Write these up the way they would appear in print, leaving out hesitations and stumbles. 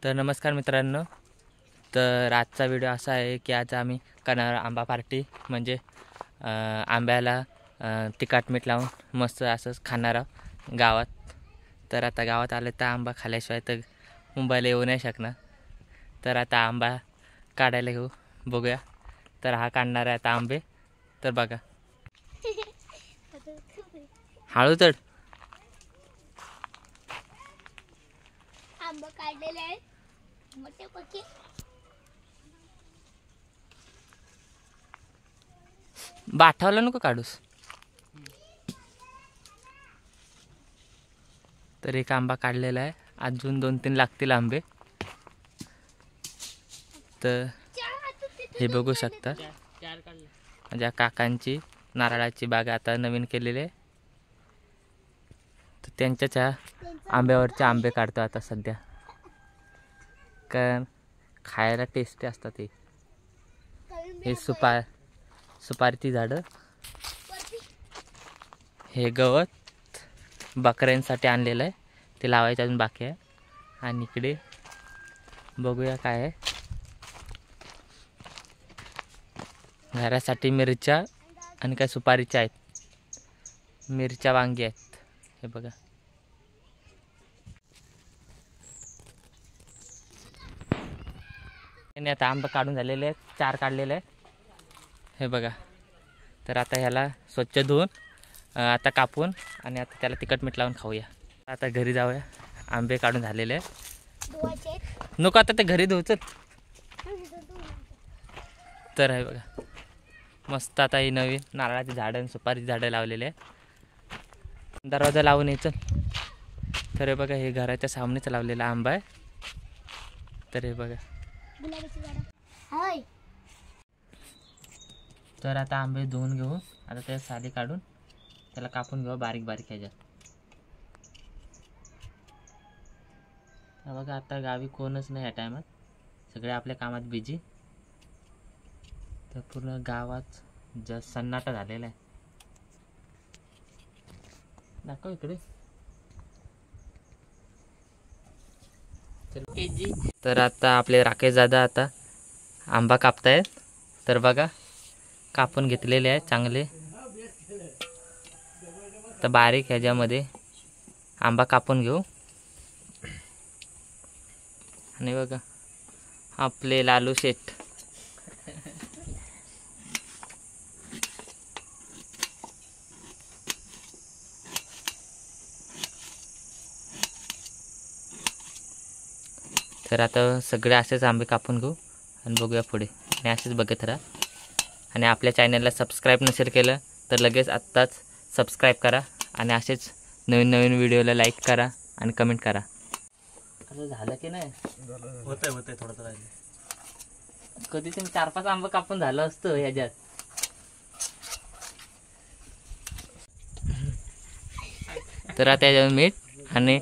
तर नमस्कार मित्रांनो, तर आजचा व्हिडिओ असा आहे की आज आम्ही करणार आंबा पार्टी, म्हणजे आंब्याला तिखट मीठ लावून मस्त असंच खाणार आहोत गावात. तर आता गावात आले तर आंबा खाल्ल्याशिवाय तर मुंबईला येऊ नाही शकणार. तर आता आंबा काढायला घेऊ, बघूया. तर हा काढणार आहे आता आंबे. तर बघा, हळू चढ. आंबा काढलेले आहे मोठे पकी. बाठावला नको काढूस. तर एक आंबा काढलेला आहे, अजून 2-3 लागतील आंबे. तर हे बघू शकता, माझ्या काकांची नारळाची बाग आता नवीन केलेली आहे. तर त्यांच्याच आंब्यावरचे आंबे काढतो आता सध्या, कारण खायला टेस्टी असतात. हे सुपारीची झाडं, हे गवत बकऱ्यांसाठी आणलेलं आहे, ते लावायचं अजून बाकी आहे. आणि इकडे बघूया काय आहे, घरासाठी मिरच्या आणि काय सुपारीच्या आहेत, मिरच्या वांगी आहेत. हे बघा, आणि आता आंबा काढून झालेले आहेत, 4 काढलेले आहेत. हे बघा. तर आता ह्याला स्वच्छ धुवून आता कापून आणि आता त्याला तिखट मीठ लावून खाऊया. आता घरी जाऊया, आंबे काढून झालेले आहेत. नको आता ते घरी धुवच. तर आहे बघा, मस्त आता ही नवीन नारळाची झाडं आणि सुपारीची झाडं लावलेली आहे. दरवाजा लावून यायचं. तर हे बघा, हे घराच्या सामनेच लावलेला आंबा आहे. तर हे बघा, तर आता आंबे धुवून घेऊ, आता त्या साली काढून त्याला कापून घेऊ बारीक बारीक ह्याच्यात. बघा, आता गावी कोणच नाही या टायमात, सगळे आपल्या कामात बिझी. तर पूर्ण गावात सन्नाटा झालेला आहे. दाखव इकडे. तर आता आपले राकेश दादा आता आंबा कापतायत. तर बघा, कापून घेतलेले आहेत चांगले. तर बारीक ह्याच्यामध्ये आंबा कापून घेऊ. आणि बघा, आपले लालू शेठ तर आता सगळे असेच आंबे कापून घेऊ आणि बघूया पुढे. आणि असेच बघत राहा. आणि आपल्या चॅनलला सबस्क्राईब नसेल केलं तर लगेच आत्ताच सबस्क्राईब करा. आणि असेच नवीन नवीन व्हिडिओला लाईक करा आणि कमेंट करा. असं झालं की नाही? होतंय थोडं राहिलं. कधी तुम्ही 4-5 आंबा कापून झालं असतं ह्याच्यात. तर आता त्याच्यावर मीठ आणि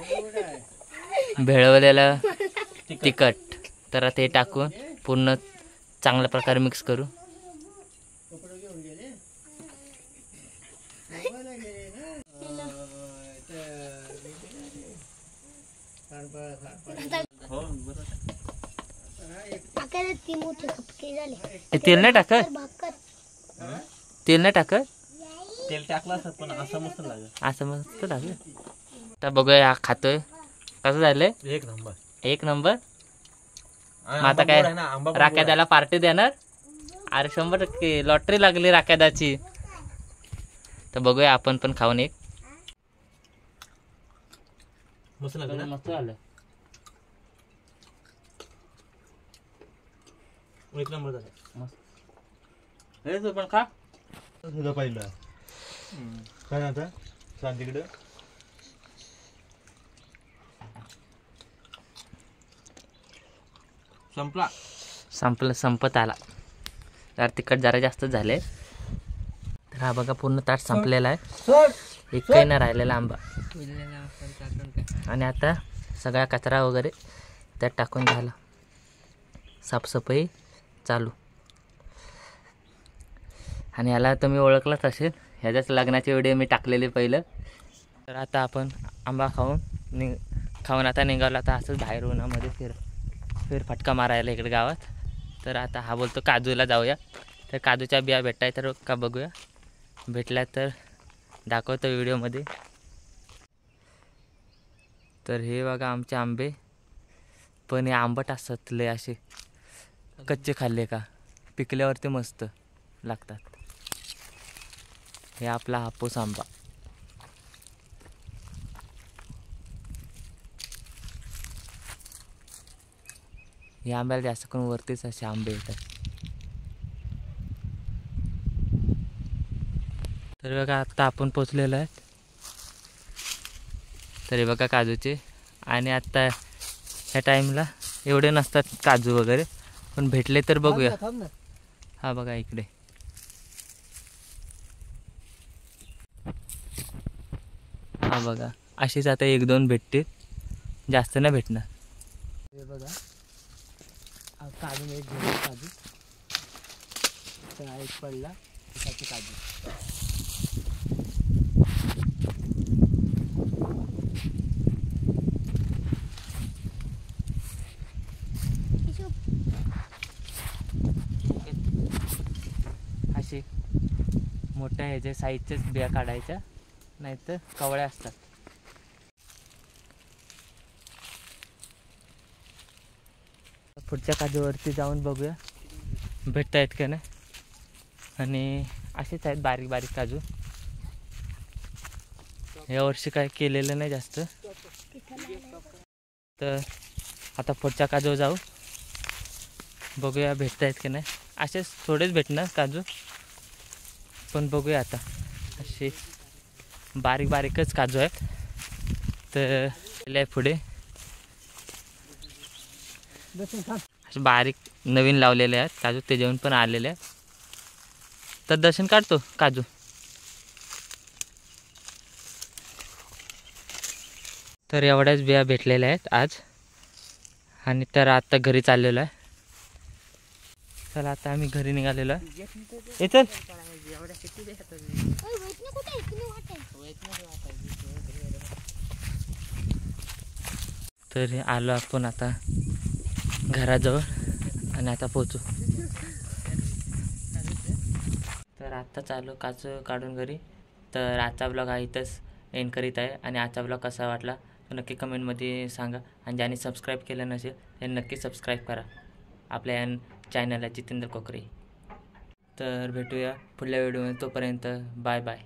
भेळवलेलं तिखट, तर ते टाकून पूर्ण चांगल्या प्रकारे मिक्स करू. तेल नाही टाकत, तेल नाही टाकत, तेल टाकलं असत पण असं मस्त लागेल. असं मस्त लागेल. तर बघूया, हा खातोय कसं झालंय. एक नंबर, एक नंबर. आता काय राख्यादाला पार्टी देणार? अरे 100% लॉटरी लागली राख्यादाची. तर बघूया आपण पण खाऊन एक. मस्त लागलं, मस्त झालं, एक नंबर झालं. मस्त. हे तू पण खा. तुझं पहिलं काय आता सांग तिकडं. संपत आला. तर तिखट जरा जास्त झाले. तर हा बघा, पूर्ण ताट संपलेला आहे, एकही नाही राहिलेला आंबा. आणि आता सगळा कचरा वगैरे त्यात टाकून झाला, साफसफाई चालू. आणि याला तुम्ही ओळखलाच असेल, ह्याच्याच लग्नाची व्हिडिओ मी टाकलेली पहिलं. तर आता आपण आंबा खाऊन आता निघालो. आता असंच बाहेर उन्हामध्ये फेरफटका मारायला इकडे गावात. तर आता हा बोलतो काजूला जाऊया. तर काजूच्या बिया भेटताय तर का बघूया, भेटल्या तर दाखवतो व्हिडिओमध्ये. तर हे बघा आमचे आंबे, पण हे आंबट असतात लय असे. कच्चे खाल्ले का पिकल्यावरती मस्त लागतात. हे आपला हापूस आंबा. या आंब्याला जास्त करून वरतीच असे आंबे येतात. तर बघा आता आपण पोचलेलो आहे. तरी बघा काजूचे, आणि आता ह्या टाईमला एवढे नसतात काजू वगैरे, पण भेटले तर बघूया. हा बघा इकडे. हा बघा अशीच आता 1-2 भेटतील, जास्त नाही भेटणार. हे बघा काढून एक घेऊन काजू, तर एक पडला त्याचे काजू. अशी मोठ्या ह्याच्या साईजच्याच बिया काढायच्या, नाहीतर कवळ्या असतात. पुढच्या काजूवरती जाऊन बघूया भेटता आहेत का नाही. आणि असेच आहेत बारीक बारीक काजू. यावर्षी काय केलेलं नाही जास्त. तर आता पुढच्या काजूवर जाऊ, बघूया भेटता आहेत की नाही. असेच थोडेच भेटणार काजू, पण बघूया आता. असे बारीक बारीकच काजू आहेत. तर पुढे असे बारीक नवीन लावलेले आहेत काजू, ते जेवण पण आलेले आहेत. तर दर्शन काढतो काजू. तर एवढ्याच बिया भेटलेल्या आहेत आज, आणि तर आता घरी चाललेलो आहे. चला आता आम्ही घरी निघालेलो आहे. हे चल. तर आलो आपण आता घराजवळ, आणि आता पोचू. तर आत्ता चालू काजू काढून घरी. तर आजचा ब्लॉग हा इथंच एंड करीत आहे. आणि आजचा ब्लॉग कसा वाटला तर नक्की कमेंटमध्ये सांगा. आणि ज्यांनी सबस्क्राईब केलं नसेल त्यांनी नक्की सबस्क्राईब करा आपल्या या चॅनलला, जितेंद्र कोकरे. तर भेटूया पुढल्या व्हिडिओमध्ये. तोपर्यंत बाय बाय.